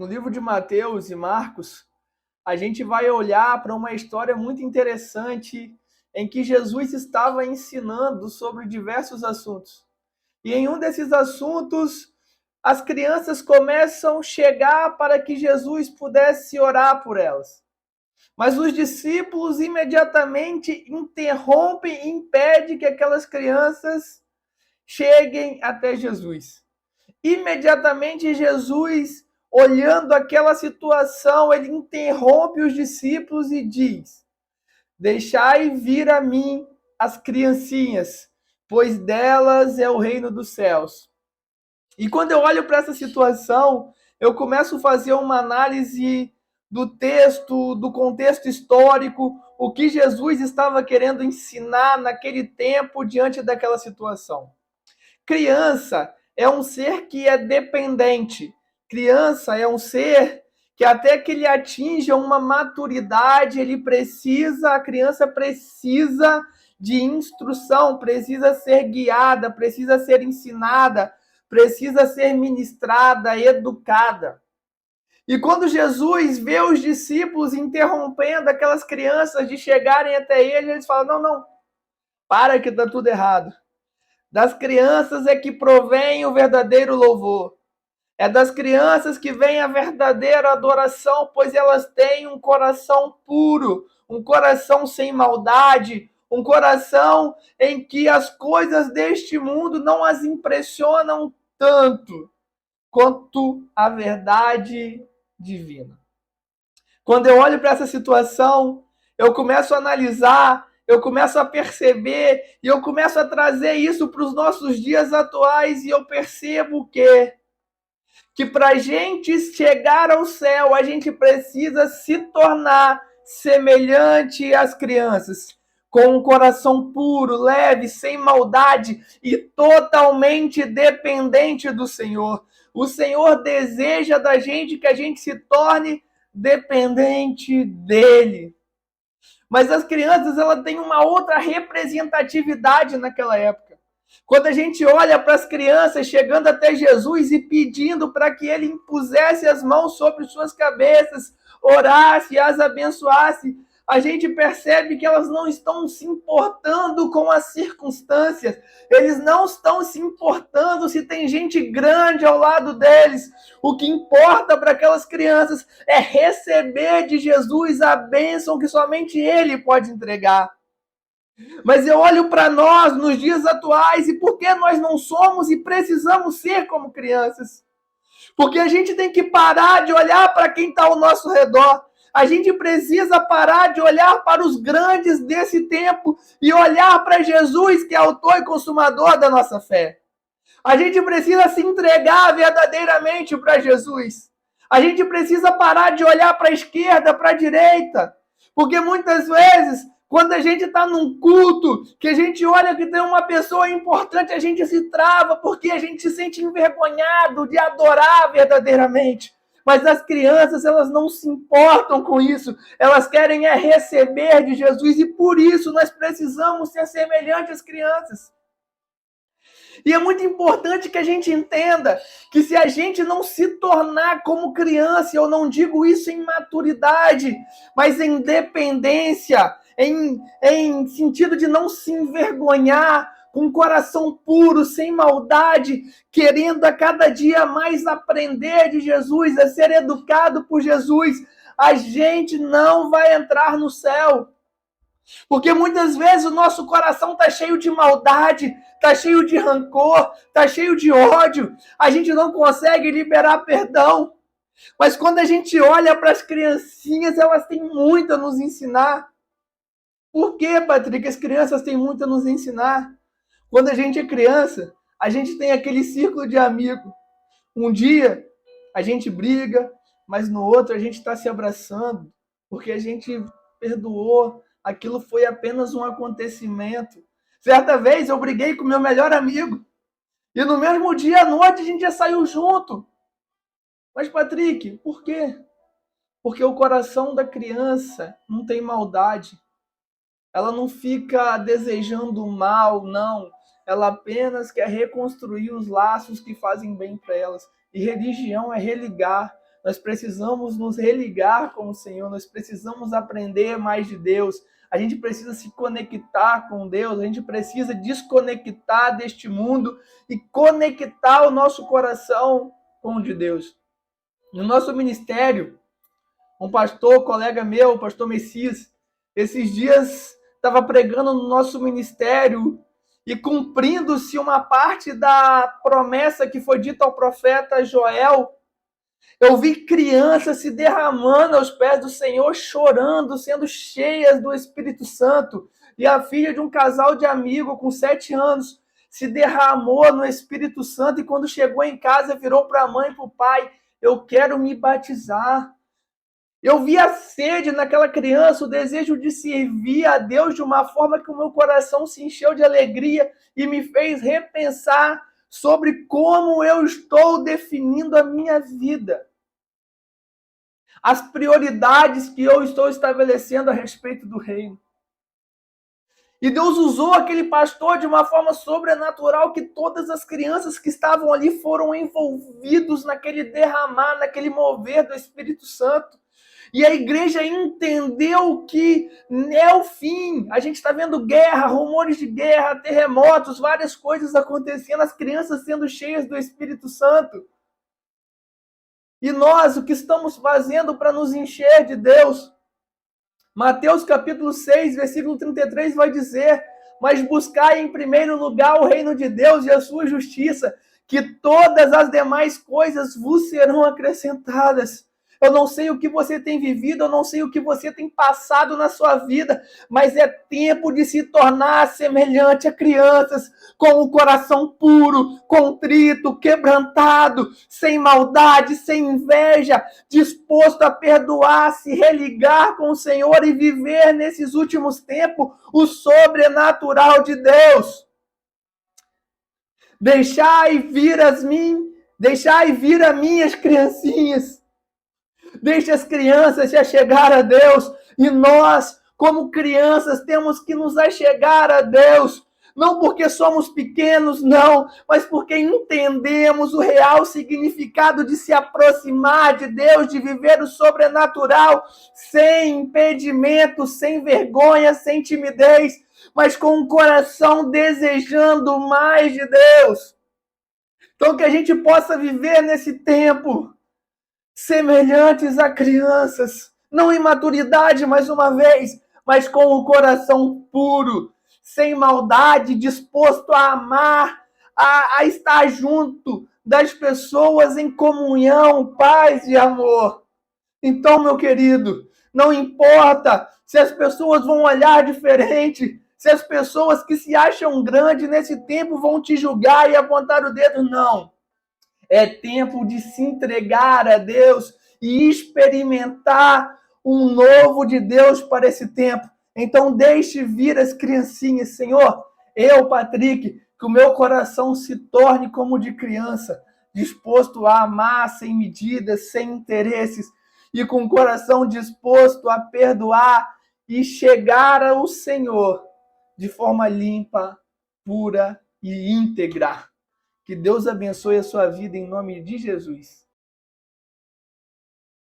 No livro de Mateus e Marcos, a gente vai olhar para uma história muito interessante em que Jesus estava ensinando sobre diversos assuntos. E em um desses assuntos, as crianças começam a chegar para que Jesus pudesse orar por elas. Mas os discípulos imediatamente interrompem e impedem que aquelas crianças cheguem até Jesus. Imediatamente Jesus, olhando aquela situação, ele interrompe os discípulos e diz: deixai vir a mim as criancinhas, pois delas é o reino dos céus. E quando eu olho para essa situação, eu começo a fazer uma análise do texto, do contexto histórico, o que Jesus estava querendo ensinar naquele tempo diante daquela situação. Criança é um ser que é dependente. Criança é um ser que até que ele atinja uma maturidade, a criança precisa de instrução, precisa ser guiada, precisa ser ensinada, precisa ser ministrada, educada. E quando Jesus vê os discípulos interrompendo aquelas crianças de chegarem até ele, eles falam: não, não, para que está tudo errado. Das crianças é que provém o verdadeiro louvor. É das crianças que vem a verdadeira adoração, pois elas têm um coração puro, um coração sem maldade, um coração em que as coisas deste mundo não as impressionam tanto quanto a verdade divina. Quando eu olho para essa situação, eu começo a analisar, eu começo a perceber e eu começo a trazer isso para os nossos dias atuais e eu percebo que para a gente chegar ao céu, a gente precisa se tornar semelhante às crianças, com um coração puro, leve, sem maldade e totalmente dependente do Senhor. O Senhor deseja da gente que a gente se torne dependente dele. Mas as crianças, ela têm uma outra representatividade naquela época. Quando a gente olha para as crianças chegando até Jesus e pedindo para que ele impusesse as mãos sobre suas cabeças, orasse, as abençoasse, a gente percebe que elas não estão se importando com as circunstâncias, eles não estão se importando se tem gente grande ao lado deles. O que importa para aquelas crianças é receber de Jesus a bênção que somente ele pode entregar. Mas eu olho para nós nos dias atuais e por que nós não somos e precisamos ser como crianças? Porque a gente tem que parar de olhar para quem está ao nosso redor. A gente precisa parar de olhar para os grandes desse tempo e olhar para Jesus, que é autor e consumador da nossa fé. A gente precisa se entregar verdadeiramente para Jesus. A gente precisa parar de olhar para a esquerda, para a direita. Porque muitas vezes, quando a gente está num culto, que a gente olha que tem uma pessoa importante, a gente se trava porque a gente se sente envergonhado de adorar verdadeiramente. Mas as crianças, elas não se importam com isso. Elas querem receber de Jesus e por isso nós precisamos ser semelhantes às crianças. E é muito importante que a gente entenda que se a gente não se tornar como criança, eu não digo isso em maturidade, mas em dependência, em sentido de não se envergonhar, com um coração puro, sem maldade, querendo a cada dia mais aprender de Jesus, a ser educado por Jesus, a gente não vai entrar no céu. Porque muitas vezes o nosso coração está cheio de maldade, está cheio de rancor, está cheio de ódio. A gente não consegue liberar perdão. Mas quando a gente olha para as criancinhas, elas têm muito a nos ensinar. Por que, Patrick? As crianças têm muito a nos ensinar. Quando a gente é criança, a gente tem aquele círculo de amigos. Um dia a gente briga, mas no outro a gente está se abraçando, porque a gente perdoou. Aquilo foi apenas um acontecimento. Certa vez eu briguei com meu melhor amigo. E no mesmo dia à noite a gente já saiu junto. Mas, Patrick, por quê? Porque o coração da criança não tem maldade. Ela não fica desejando mal, não. Ela apenas quer reconstruir os laços que fazem bem para elas. E religião é religar. Nós precisamos nos religar com o Senhor, nós precisamos aprender mais de Deus, a gente precisa se conectar com Deus, a gente precisa desconectar deste mundo e conectar o nosso coração com o de Deus. No nosso ministério, um pastor, colega meu, o pastor Messias, esses dias estava pregando no nosso ministério e cumprindo-se uma parte da promessa que foi dita ao profeta Joel. Eu vi crianças se derramando aos pés do Senhor, chorando, sendo cheias do Espírito Santo. E a filha de um casal de amigo com 7 anos se derramou no Espírito Santo e quando chegou em casa virou para a mãe e para o pai: eu quero me batizar. Eu vi a sede naquela criança, o desejo de servir a Deus de uma forma que o meu coração se encheu de alegria e me fez repensar sobre como eu estou definindo a minha vida. As prioridades que eu estou estabelecendo a respeito do reino. E Deus usou aquele pastor de uma forma sobrenatural que todas as crianças que estavam ali foram envolvidos naquele derramar, naquele mover do Espírito Santo. E a igreja entendeu que é o fim. A gente está vendo guerra, rumores de guerra, terremotos, várias coisas acontecendo, as crianças sendo cheias do Espírito Santo. E nós, o que estamos fazendo para nos encher de Deus? Mateus capítulo 6, versículo 33 vai dizer: mas buscai em primeiro lugar o reino de Deus e a sua justiça, que todas as demais coisas vos serão acrescentadas. Eu não sei o que você tem vivido, eu não sei o que você tem passado na sua vida, mas é tempo de se tornar semelhante a crianças, com o coração puro, contrito, quebrantado, sem maldade, sem inveja, disposto a perdoar, se religar com o Senhor e viver nesses últimos tempos o sobrenatural de Deus. Deixai vir a mim as criancinhas. Deixe as crianças se achegar a Deus. E nós, como crianças, temos que nos achegar a Deus. Não porque somos pequenos, não, mas porque entendemos o real significado de se aproximar de Deus, de viver o sobrenatural, sem impedimento, sem vergonha, sem timidez, mas com um coração desejando mais de Deus. Então que a gente possa viver nesse tempo semelhantes a crianças, não em maturidade, mais uma vez, mas com o coração puro, sem maldade, disposto a amar, a estar junto das pessoas em comunhão, paz e amor. Então, meu querido, não importa se as pessoas vão olhar diferente, se as pessoas que se acham grandes nesse tempo vão te julgar e apontar o dedo, não. É tempo de se entregar a Deus e experimentar um novo de Deus para esse tempo. Então deixe vir as criancinhas, Senhor. Eu, Patrick, que o meu coração se torne como de criança, disposto a amar sem medidas, sem interesses, e com o coração disposto a perdoar e chegar ao Senhor de forma limpa, pura e íntegra. Que Deus abençoe a sua vida em nome de Jesus.